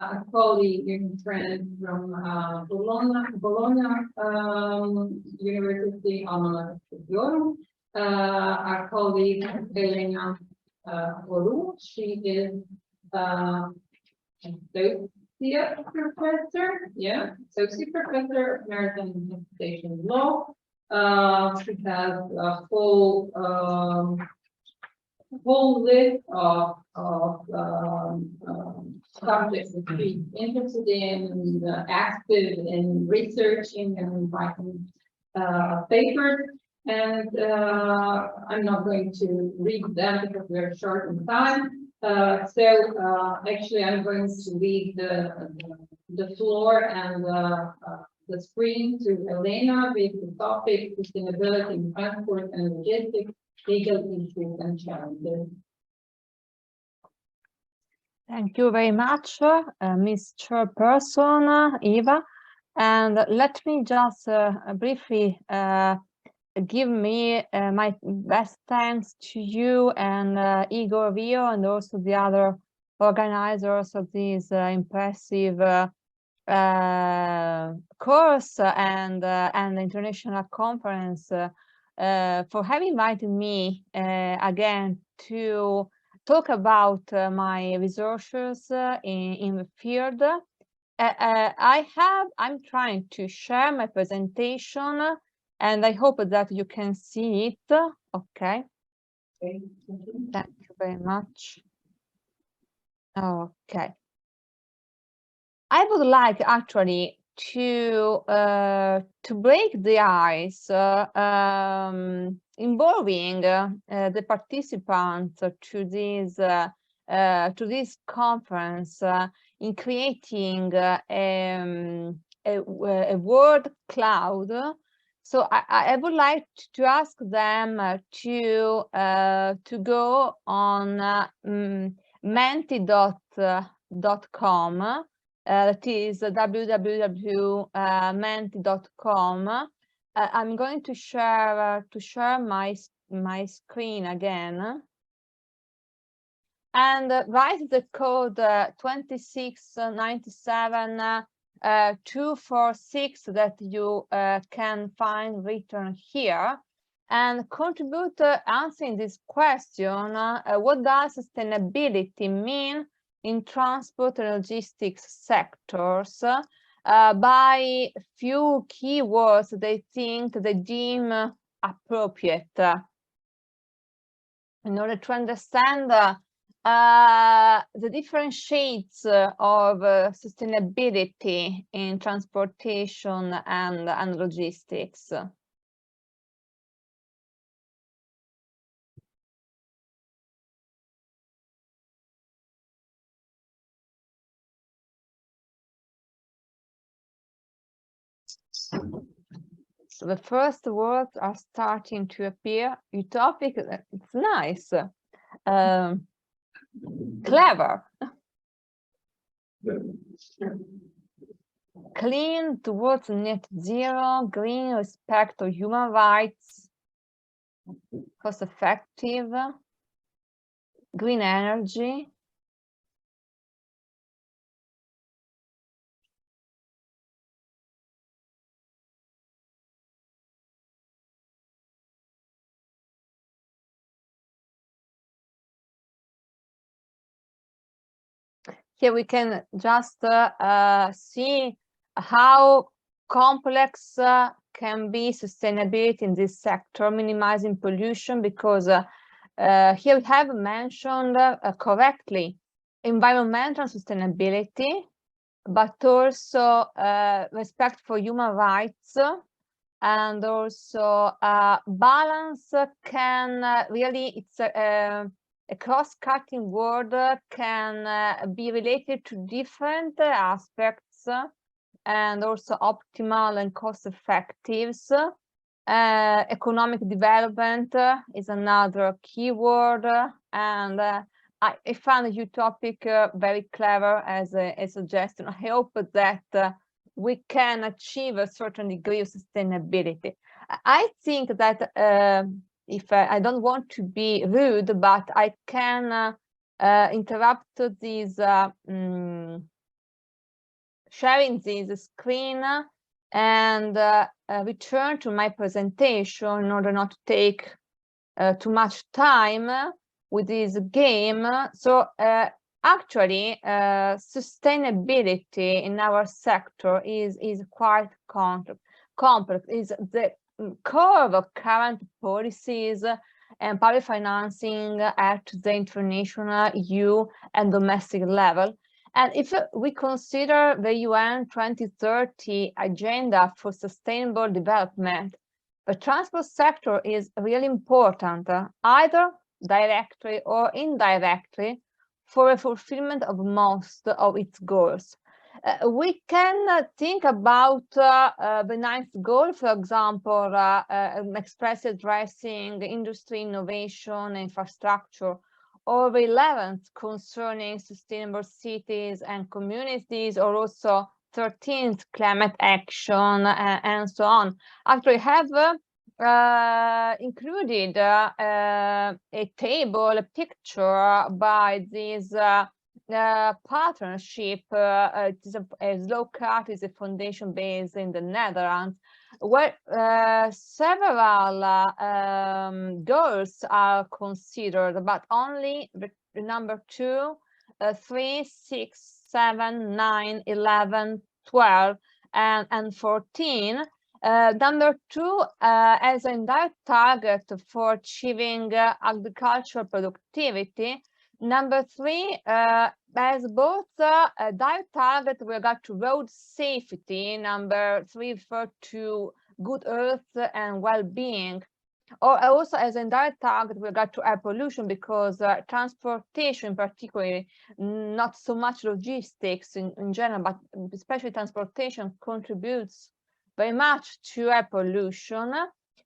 a colleague and friend from Bologna University on Orrù, our colleague Elena Orrù. She is associate professor, associate professor of maritime interpretation law. She has a whole list of subjects that she's interested in and active in researching and writing papers. And I'm not going to read them because we're short on time. Actually, I'm going to leave the floor and the screen to Elena with the topic sustainability in transport and logistics, legal issues and challenges. Thank you very much, Ms. Chairperson, Eva. And let me just briefly give me my best thanks to you and Igor Rio and also the other organizers of this impressive course and international conference for having invited me again to talk about my researches in the field. I'm trying to share my presentation and I hope that you can see it. Okay. Thank you very much. Okay. I would like actually to break the ice involving the participants to this conference in creating a word cloud. So I would like to ask them to go on menti.com. That is www.menti.com. I'm going to share my screen again, and write the code 2697246 that you can find written here, and contribute answering this question: what does sustainability mean in transport and logistics sectors, by few keywords they deem appropriate, in order to understand the different shades of sustainability in transportation and logistics. So the first words are starting to appear. Utopic, it's nice. Clever. Clean towards net zero, green, respect of human rights, cost effective, green energy. Here we can just see how complex can be sustainability in this sector, minimizing pollution, because here we have mentioned correctly environmental sustainability, but also respect for human rights, and also balance can really, it's a cross-cutting word, can be related to different aspects, and also optimal and cost-effective. Economic development is another keyword, and I found utopic very clever as a suggestion. I hope that we can achieve a certain degree of sustainability. I think that if I don't want to be rude, but I can interrupt this sharing this screen and return to my presentation in order not to take too much time with this game. So actually, sustainability in our sector is quite complex. Is the core of current policies and public financing at the international, EU, and domestic level. And if we consider the UN 2030 agenda for sustainable development, the transport sector is really important, either directly or indirectly, for the fulfillment of most of its goals. We can think about the ninth goal, for example, express addressing industry, innovation, infrastructure, or the 11th concerning sustainable cities and communities, or also 13th climate action, and so on. Actually, have included a table, a picture by this partnership. It is a Slow-Cut is a foundation based in the Netherlands, where several goals are considered, but only the number 2, 3, 6, 7, 9, 11, 12, and 14. Number 2 as a indirect target for achieving agricultural productivity. Number 3 has both a direct target with regard to road safety. Number 3 refers to good health and well-being, or also as a indirect target with regard to air pollution, because transportation, particularly, not so much logistics in general, but especially transportation, contributes very much to air pollution.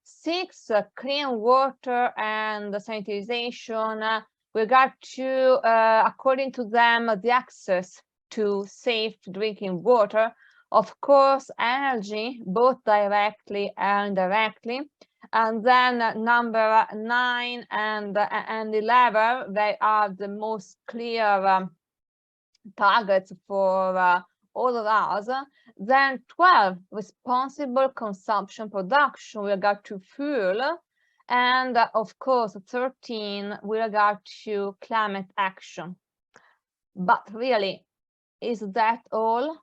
6, clean water and sanitization, with regard to, according to them, the access to safe drinking water. Of course, energy, both directly and indirectly. And then number 9 and 11, they are the most clear targets for all of us. Then 12, responsible consumption production with regard to fuel. And of course, 13, with regard to climate action. But really, is that all?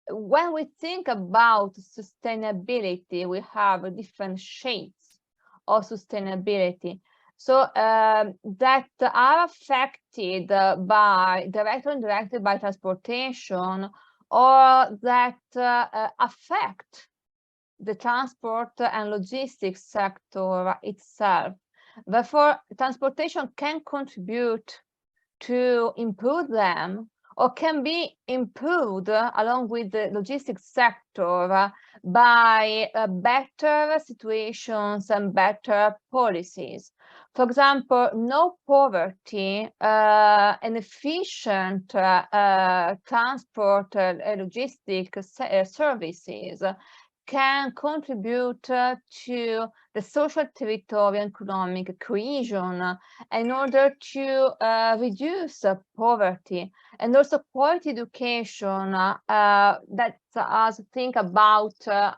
When we think about sustainability, we have different shades of sustainability. So that are affected by, directly or indirectly, by transportation, or that affect the transport and logistics sector itself. Therefore, transportation can contribute to improve them, or can be improved along with the logistics sector by better situations and better policies. For example, no poverty, and efficient transport logistics services can contribute to the social, territorial, and economic cohesion in order to reduce poverty, and also quality education that us think about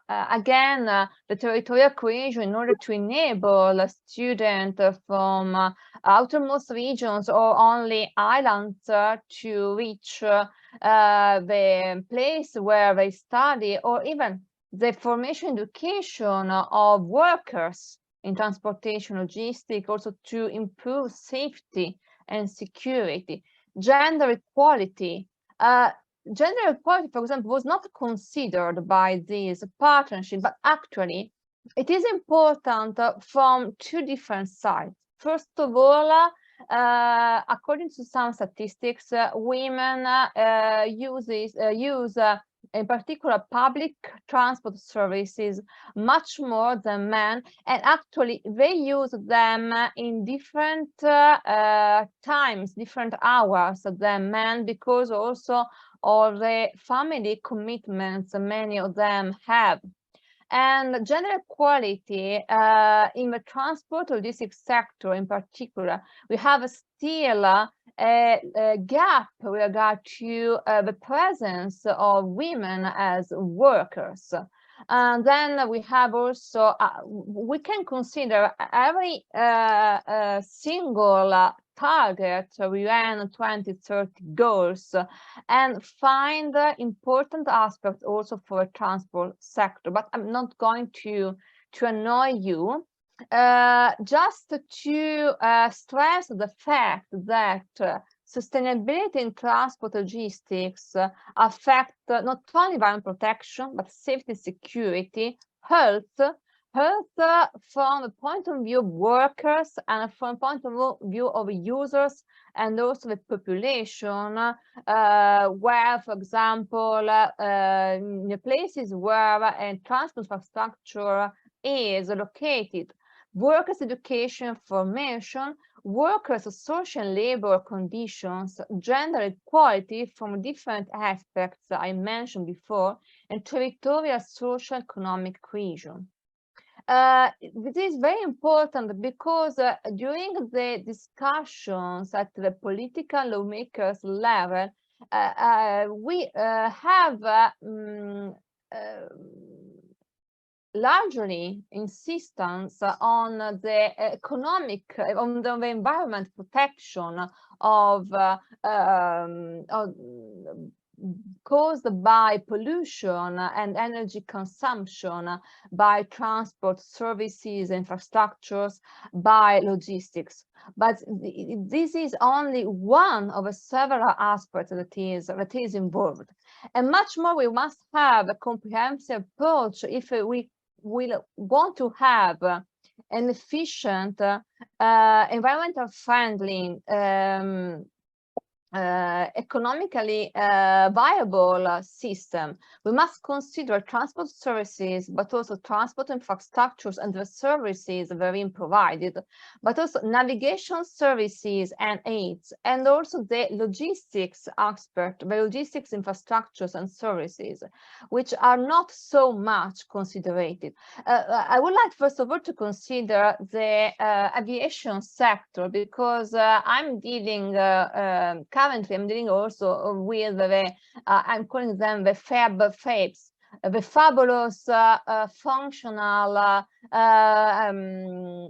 again the territorial cohesion in order to enable a student from outermost regions or only islands to reach the place where they study, or even the formation education of workers in transportation, logistics, also to improve safety and security. Gender equality. Gender equality, for example, was not considered by this partnership, but actually it is important from 2 different sides. First of all, according to some statistics, women use in particular public transport services much more than men, and actually they use them in different times, different hours than men, because also of the family commitments many of them have. And gender equality in the transport logistics sector in particular, we have still a gap with regard to the presence of women as workers. And then we have also, we can consider every single target UN 2030 goals and find important aspects also for the transport sector. But I'm not going to annoy you. Just to stress the fact that sustainability in transport logistics affect not only environmental protection, but safety, security, health from the point of view of workers and from the point of view of users and also the population, where, for example, in the places where a transport infrastructure is located, workers' education, formation, workers' social and labor conditions, gender equality from different aspects I mentioned before, and territorial social economic cohesion. This is very important because during the discussions at the political lawmakers level, we have largely insistence on the economic, on the environment protection of caused by pollution and energy consumption, by transport services, infrastructures, by logistics. But this is only one of several aspects that is involved. And much more, we must have a comprehensive approach if we will want to have an efficient, environmental friendly, economically viable system. We must consider transport services, but also transport infrastructures and the services therein provided, but also navigation services and aids, and also the logistics aspect, the logistics infrastructures and services, which are not so much considered. I would like, first of all, to consider the aviation sector, because I'm dealing currently, I'm dealing also with the, I'm calling them the FABs, the fabulous functional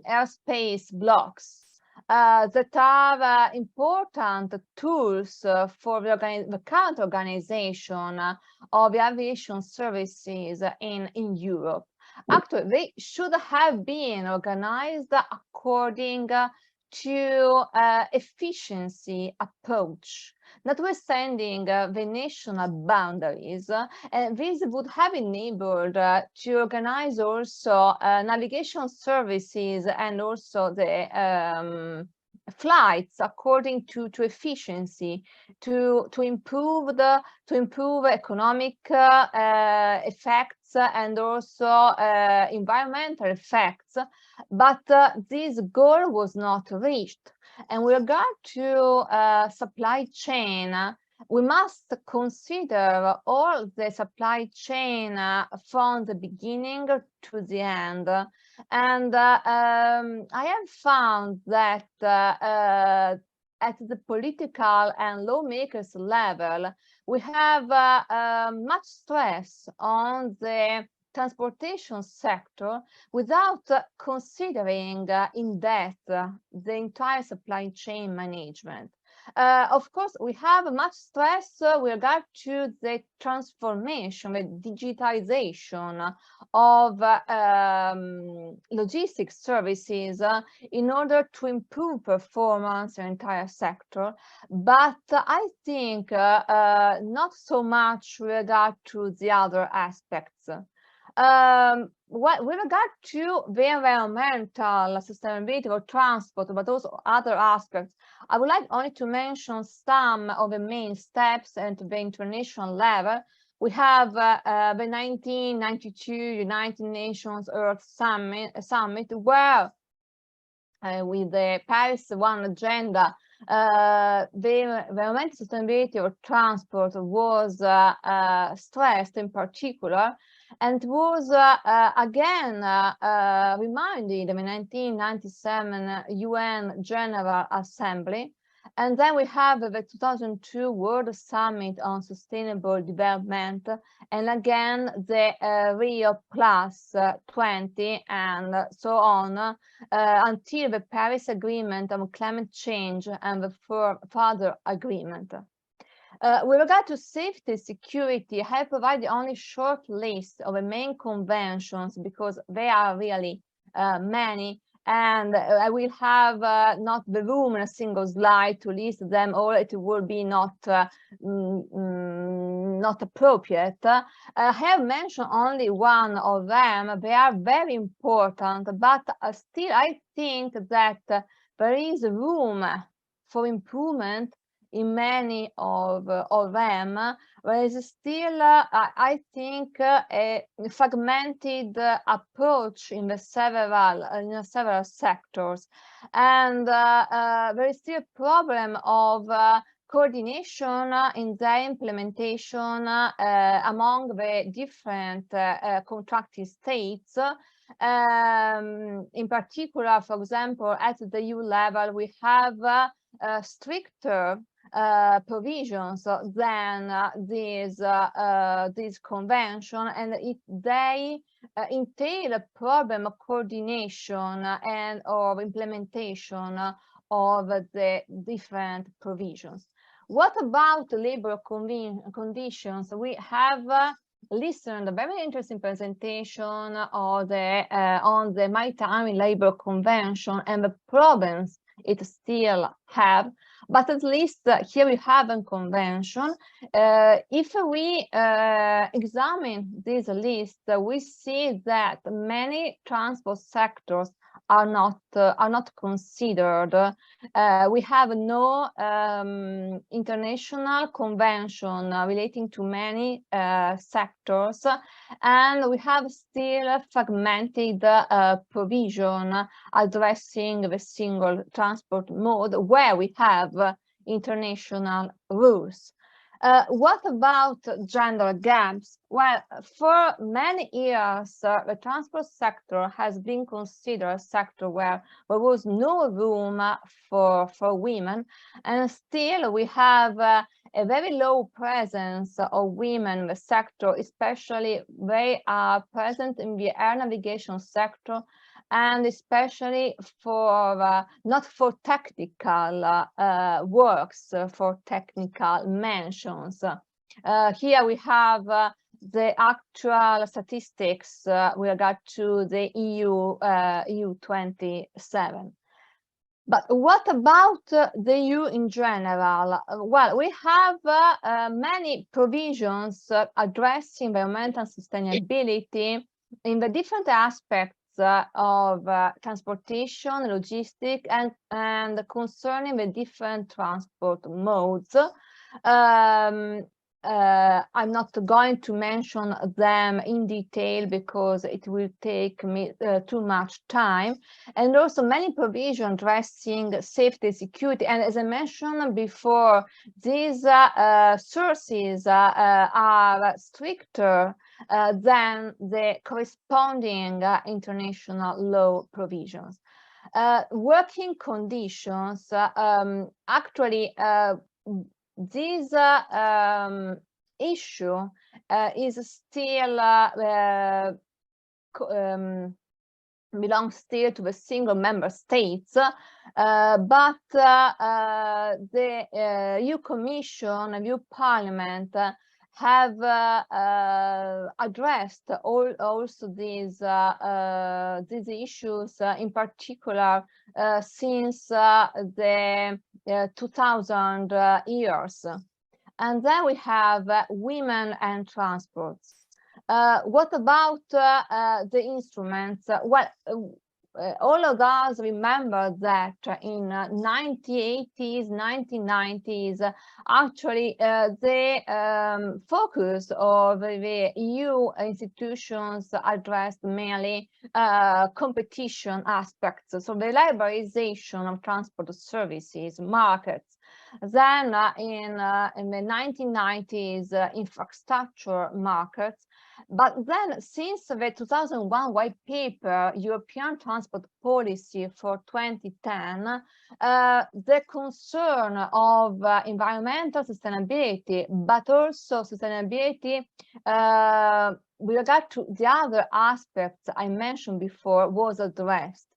airspace blocks that are important tools for the current organization of the aviation services in Europe. Actually, they should have been organized according to efficiency approach, notwithstanding the national boundaries, and this would have enabled to organize also navigation services and also the flights according to efficiency, to improve economic effects and also environmental effects. But this goal was not reached. And with regard to supply chain, we must consider all the supply chain from the beginning to the end. And I have found that at the political and lawmakers level, we have much stress on the transportation sector without considering in depth the entire supply chain management. Of course, we have much stress with regard to the transformation, the digitization of logistics services in order to improve performance in the entire sector. But I think not so much with regard to the other aspects. With regard to the environmental sustainability of transport, but also other aspects, I would like only to mention some of the main steps at the international level. We have the 1992 United Nations Earth Summit, where with the Paris One agenda, the environmental sustainability of transport was stressed in particular, and was again reminded in the 1997 UN General Assembly. And then we have the 2002 World Summit on Sustainable Development, and again the Rio Plus 20, and so on, until the Paris Agreement on Climate Change and the further agreement. With regard to safety security, I have provided only short list of the main conventions because they are really many, and I will have not the room in a single slide to list them all. It will be not appropriate. I have mentioned only one of them. They are very important, but still I think that there is room for improvement in many of them. There is still, I think, a fragmented approach in the several sectors, and there is still a problem of coordination in the implementation among the different contracting states. In particular, for example, at the EU level, we have stricter provisions than this convention, and they entail a problem of coordination and of implementation of the different provisions. What about labor conditions? We have listened a very interesting presentation of on the Maritime Labor Convention and the problems it still have, but at least here we have a convention. If we examine this list, we see that many transport sectors are not considered. We have no international convention relating to many sectors, and we have still fragmented provision addressing the single transport mode where we have international rules. What about gender gaps? Well, for many years, the transport sector has been considered a sector where there was no room for women, and still we have a very low presence of women in the sector, especially they are present in the air navigation sector, and especially for not for technical works, for technical mentions. Here we have the actual statistics with regard to the EU 27. But what about the EU in general? Well, we have many provisions addressing environmental sustainability in the different aspects of transportation, logistics, and concerning the different transport modes. I'm not going to mention them in detail because it will take me too much time, and also many provisions addressing safety and security. And as I mentioned before, these sources are stricter than the corresponding international law provisions. Working conditions, actually, this issue is still belongs still to the single member states, but the EU Commission and EU Parliament have addressed also these issues, in particular since the 2000 years. And then we have women and transports. What about the instruments? Well, all of us remember that in 1980s, 1990s, actually the focus of the EU institutions addressed mainly competition aspects, so the liberalization of transport services, markets. Then in the 1990s, infrastructure markets. But then since the 2001 white paper, European Transport Policy for 2010, the concern of environmental sustainability, but also sustainability with regard to the other aspects I mentioned before, was addressed.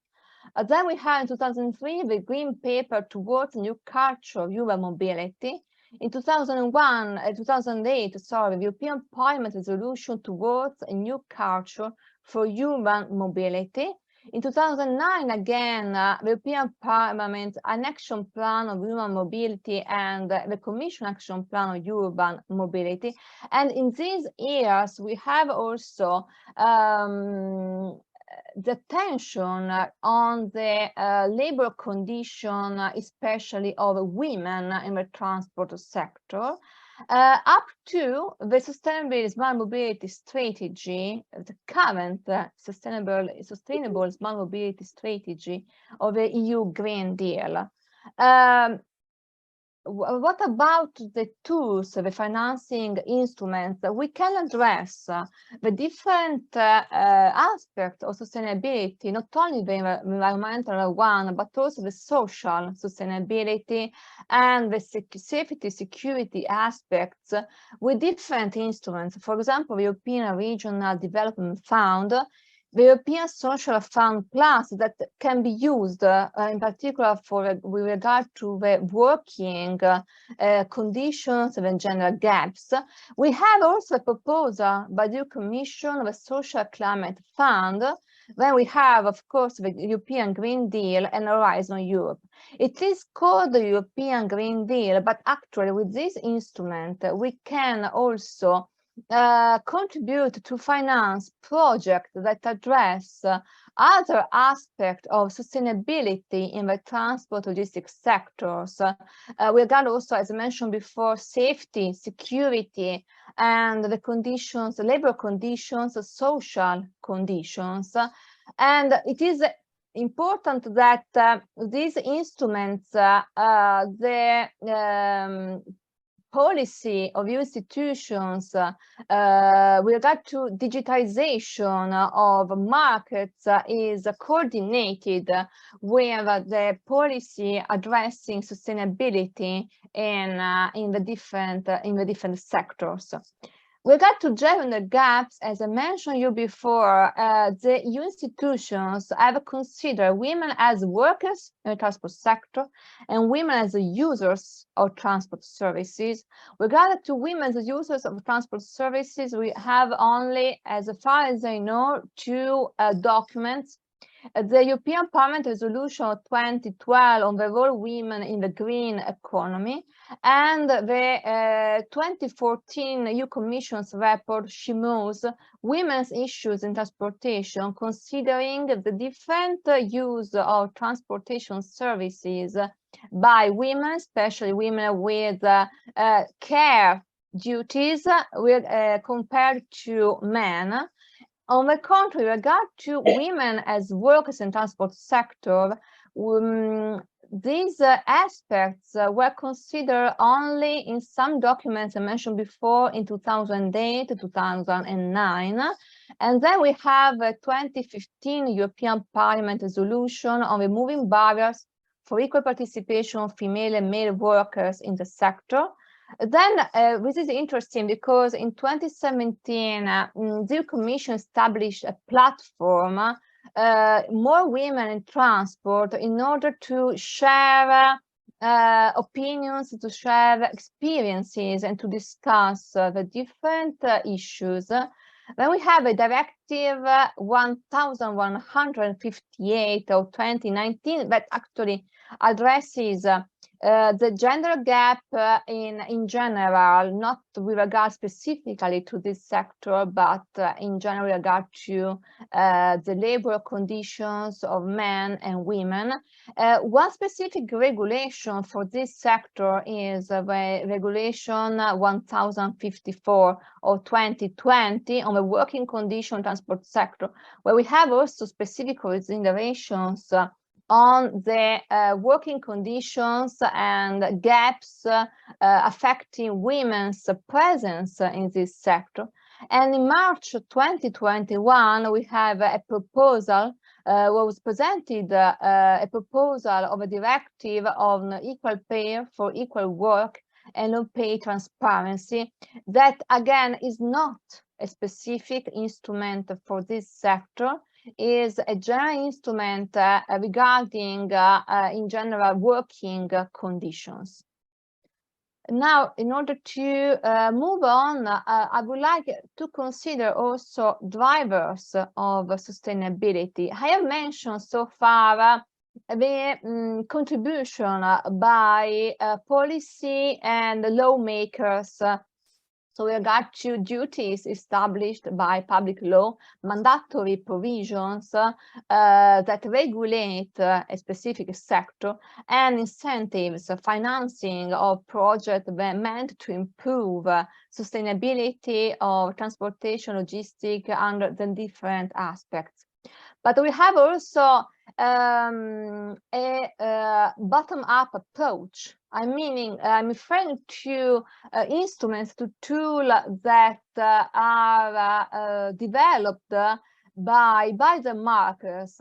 Then we had in 2003 the Green Paper towards a new culture of urban mobility. In 2008, the European Parliament resolution towards a new culture for urban mobility. In 2009, again, the European Parliament, an action plan of urban mobility and the Commission action plan of urban mobility. And in these years, we have also the tension on the labor condition, especially of women in the transport sector, up to the sustainable smart mobility strategy, the current sustainable smart mobility strategy of the EU Green Deal. What about the tools, the financing instruments? We can address the different aspects of sustainability, not only the environmental one, but also the social sustainability and the safety, security aspects with different instruments. For example, the European Regional Development Fund, the European Social Fund Plus, that can be used in particular with regard to the working conditions and gender gaps. We have also a proposal by the Commission of a Social Climate Fund. Then we have, of course, the European Green Deal and Horizon Europe. It is called the European Green Deal, but actually with this instrument, we can also contribute to finance projects that address other aspects of sustainability in the transport logistics sectors. We regard also, as I mentioned before, safety, security, and the conditions, labor conditions, social conditions. And it is important that these instruments, the policy of institutions with regard to digitization of markets is coordinated with the policy addressing sustainability in the different sectors. With regard to gender gaps, as I mentioned you before, the EU institutions have considered women as workers in the transport sector and women as users of transport services. With regard to women as users of transport services, we have only, as far as I know, two documents. The European Parliament resolution of 2012 on the role of women in the green economy, and the 2014 EU Commission's report, SHIMO's Women's Issues in Transportation, considering the different use of transportation services by women, especially women with care duties compared to men. On the contrary, with regard to women as workers in transport sector, these aspects were considered only in some documents I mentioned before in 2008 to 2009. And then we have a 2015 European Parliament resolution on removing barriers for equal participation of female and male workers in the sector. Then this is interesting because in 2017, the Commission established a platform, More Women in Transport, in order to share opinions, to share experiences, and to discuss the different issues. Then we have a Directive 1158 of 2019 that actually addresses the gender gap in general, not with regard specifically to this sector, but in general regard to the labor conditions of men and women. One specific regulation for this sector is the Regulation 1054 of 2020 on the working condition transport sector, where we have also specific considerations on the working conditions and gaps affecting women's presence in this sector. And in March 2021, we have a proposal, was presented a proposal of a directive on equal pay for equal work and on pay transparency that, again, is not a specific instrument for this sector, is a general instrument regarding, in general, working conditions. Now, in order to move on, I would like to consider also drivers of sustainability. I have mentioned so far the contribution by policy and lawmakers. So we got to duties established by public law, mandatory provisions that regulate a specific sector, and incentives, financing of projects meant to improve sustainability of transportation, logistics, under the different aspects. But we have also a bottom-up approach. I'm referring to instruments, to tools that are developed by the markets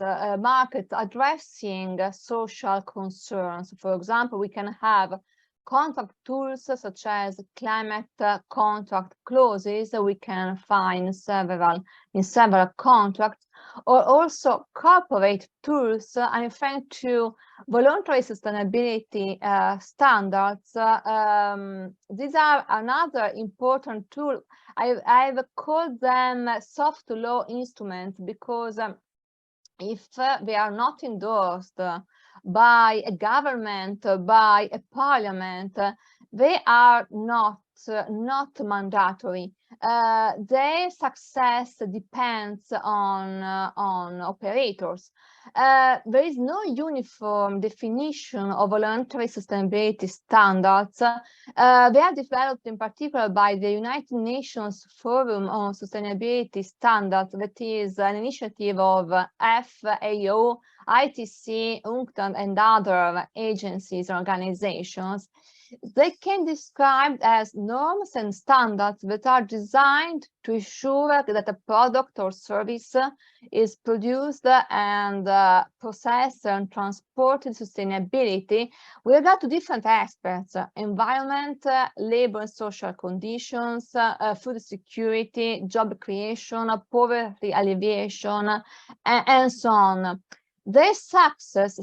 addressing social concerns. For example, we can have contract tools such as climate contract clauses we can find in several contracts, or also corporate tools. I'm referring to voluntary sustainability standards. These are another important tool. I've called them soft law instruments because if they are not endorsed by a government, by a parliament, they are not mandatory. Their success depends on operators. There is no uniform definition of voluntary sustainability standards. They are developed in particular by the United Nations Forum on Sustainability Standards, that is an initiative of FAO, ITC, UNCTAD, and other agencies and organizations. They can be described as norms and standards that are designed to ensure that a product or service is produced and processed and transported sustainability with regard to different aspects: environment, labor and social conditions, food security, job creation, poverty alleviation, and so on. Their success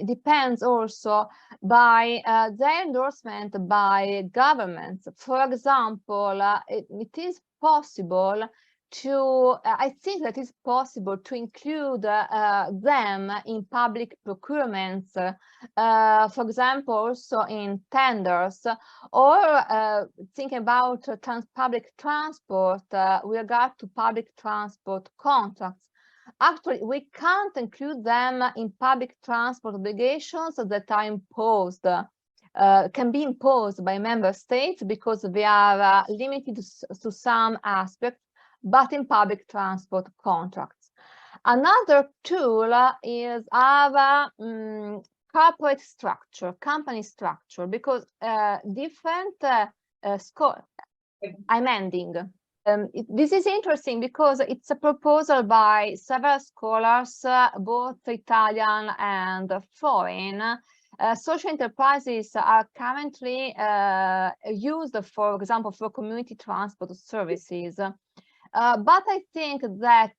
depends also by their endorsement by governments. For example, it is possible to, I think that it's possible to include them in public procurements, for example, also in tenders, or think about public transport with regard to public transport contracts. Actually, we can't include them in public transport obligations that are imposed, can be imposed by member states because they are limited to some aspects, but in public transport contracts. Another tool is our corporate structure, company structure, because different I'm ending. This is interesting because it's a proposal by several scholars, both Italian and foreign. Social enterprises are currently used, for example, for community transport services. But I think that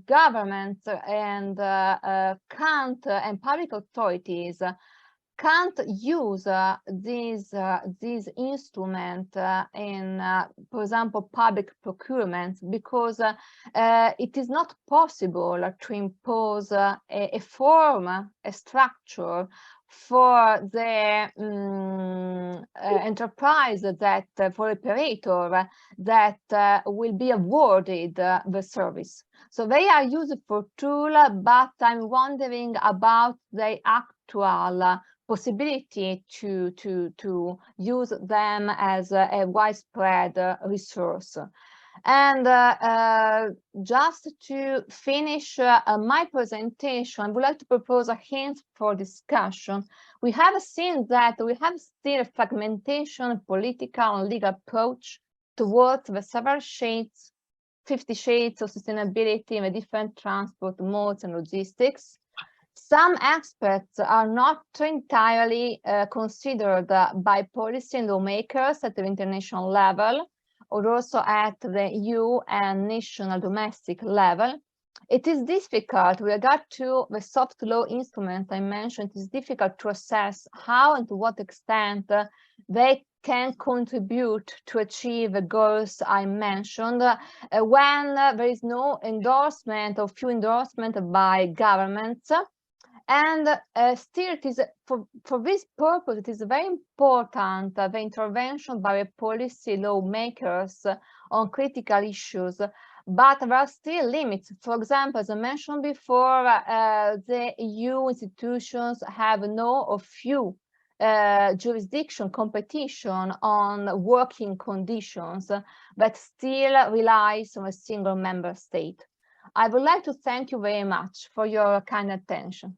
governments and and public authorities can't use these instruments in, for example, public procurement, because it is not possible to impose a form, a structure for the enterprise that, for operator that will be awarded the service. So they are useful tool, but I'm wondering about the actual possibility to use them as a widespread resource. And just to finish my presentation, I would like to propose a hint for discussion. We have seen that we have still a fragmentation, political and legal approach towards the several shades, 50 shades of sustainability in the different transport modes and logistics. Some aspects are not entirely considered by policy and lawmakers at the international level, or also at the EU and national domestic level. It is difficult with regard to the soft law instrument I mentioned. It is difficult to assess how and to what extent they can contribute to achieve the goals I mentioned when there is no endorsement or few endorsement by governments. And still, it is for this purpose, it is very important the intervention by policy lawmakers on critical issues. But there are still limits. For example, as I mentioned before, the EU institutions have no or few jurisdiction competition on working conditions that still relies on a single member state. I would like to thank you very much for your kind attention.